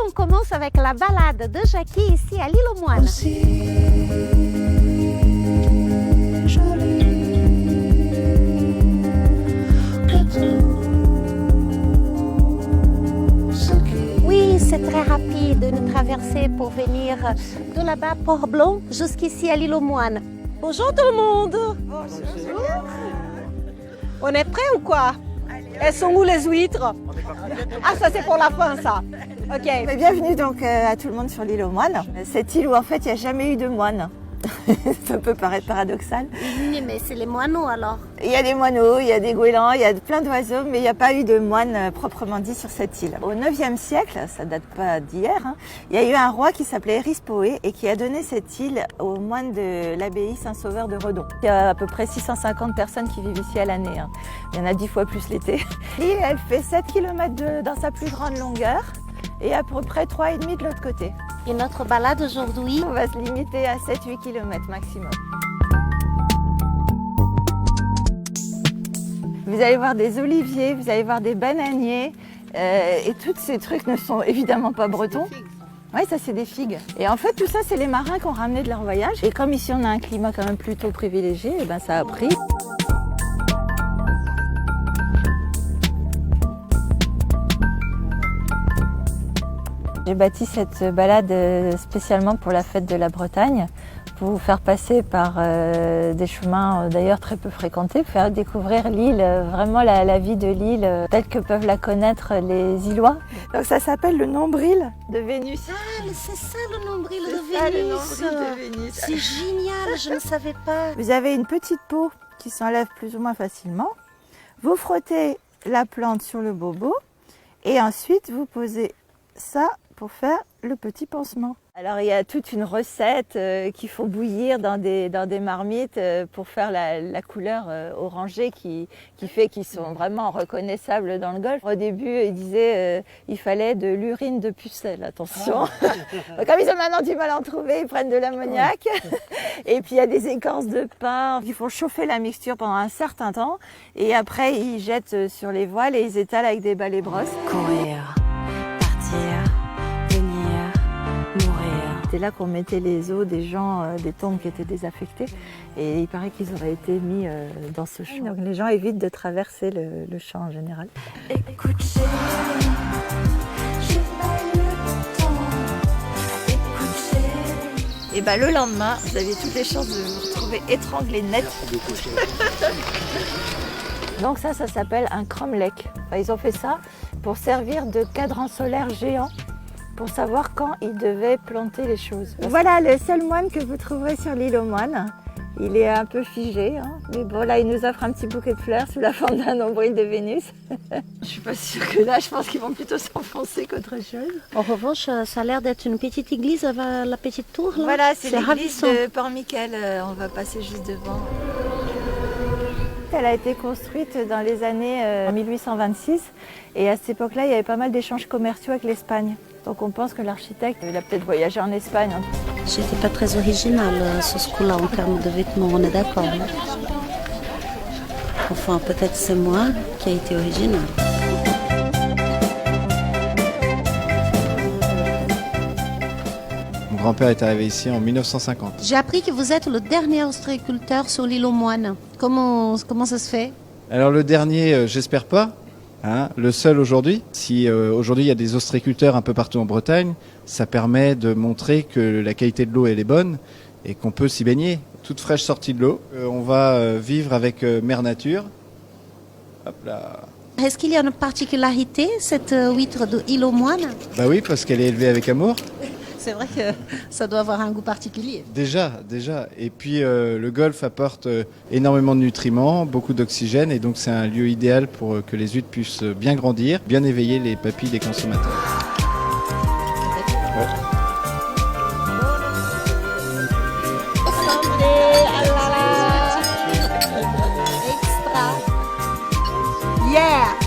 on commence avec la balade de Jackie ici à l'île aux Moines. Oui, c'est très rapide de nous traverser pour venir de là-bas, Port-Blanc, jusqu'ici à l'île aux Moines. Bonjour tout le monde. Bonjour. On est prêts ou quoi? Elles sont où les huîtres? Ah, ça c'est pour la fin ça. Ok. Bienvenue donc à tout le monde sur l'île aux Moines. Cette île où en fait il n'y a jamais eu de moines. Ça peut paraître paradoxal. Oui, mais c'est les moineaux alors. Il y a des moineaux, il y a des goélands, il y a plein d'oiseaux, mais il n'y a pas eu de moines proprement dit sur cette île. Au 9e siècle, ça date pas d'hier, il y a eu un roi qui s'appelait Erispoé et qui a donné cette île aux moines de l'abbaye Saint-Sauveur de Redon. Il y a à peu près 650 personnes qui vivent ici à l'année. Il y en a 10 fois plus l'été. L'île, elle fait 7 km dans sa plus grande longueur et à peu près 3,5 de l'autre côté. Et notre balade aujourd'hui, on va se limiter à 7-8 km maximum. Vous allez voir des oliviers, vous allez voir des bananiers et tous ces trucs ne sont évidemment pas bretons. Oui, ça c'est des figues. Et en fait tout ça c'est les marins qui ont ramené de leur voyage. Et comme ici on a un climat quand même plutôt privilégié, et ben ça a pris. J'ai bâti cette balade spécialement pour la fête de la Bretagne, pour vous faire passer par des chemins d'ailleurs très peu fréquentés, pour faire découvrir l'île, vraiment la vie de l'île telle que peuvent la connaître les Îlois. Donc ça s'appelle le nombril de Vénus. Ah, c'est ça le nombril de Vénus. C'est génial, je ne savais pas. Vous avez une petite peau qui s'enlève plus ou moins facilement. Vous frottez la plante sur le bobo et ensuite vous posez ça pour faire le petit pansement. Alors il y a toute une recette qu'il faut bouillir dans des marmites pour faire la couleur orangée qui fait qu'ils sont vraiment reconnaissables dans le Golfe. Au début, ils disaient il fallait de l'urine de pucelle, attention. Comme ils ont maintenant du mal à en trouver, ils prennent de l'ammoniac. Et puis il y a des écorces de pin. Il faut chauffer la mixture pendant un certain temps et après ils jettent sur les voiles et ils étalent avec des balais brosses. Courir, partir. C'était là qu'on mettait les os des gens, des tombes qui étaient désaffectées et il paraît qu'ils auraient été mis dans ce champ. Donc les gens évitent de traverser le champ en général. Écoute, chérie, j'ai pas eu le temps. Écoute, chérie. Et le lendemain, vous aviez toutes les chances de vous retrouver étranglé net. Donc ça s'appelle un cromlech. Ils ont fait ça pour servir de cadran solaire géant, pour savoir quand ils devaient planter les choses. Voilà le seul moine que vous trouverez sur l'île aux Moines. Il est un peu figé, mais bon là il nous offre un petit bouquet de fleurs sous la forme d'un nombril de Vénus. Je suis pas sûre que là, je pense qu'ils vont plutôt s'enfoncer qu'autre chose. En revanche, ça a l'air d'être une petite église avec la petite tour là. Voilà, c'est l'église ravissant. de Port-Miquel, on va passer juste devant. Elle a été construite dans les années 1826 et à cette époque-là, il y avait pas mal d'échanges commerciaux avec l'Espagne. Donc on pense que l'architecte, il a peut-être voyagé en Espagne. J'étais pas très originale sur ce coup-là en termes de vêtements, on est d'accord. Enfin, peut-être c'est moi qui ai été originale. Mon grand-père est arrivé ici en 1950. J'ai appris que vous êtes le dernier ostréiculteur sur l'île aux Moines. Comment ça se fait? Alors le dernier, j'espère pas. Le seul aujourd'hui. Si aujourd'hui il y a des ostréiculteurs un peu partout en Bretagne, ça permet de montrer que la qualité de l'eau elle est bonne et qu'on peut s'y baigner. Toute fraîche sortie de l'eau. On va vivre avec Mère Nature. Hop là. Est-ce qu'il y a une particularité, cette huître de l'île aux Moines? Bah oui, parce qu'elle est élevée avec amour. C'est vrai que ça doit avoir un goût particulier. Déjà. Et puis le golfe apporte énormément de nutriments, beaucoup d'oxygène et donc c'est un lieu idéal pour que les huîtres puissent bien grandir, bien éveiller les papilles des consommateurs. Ouais.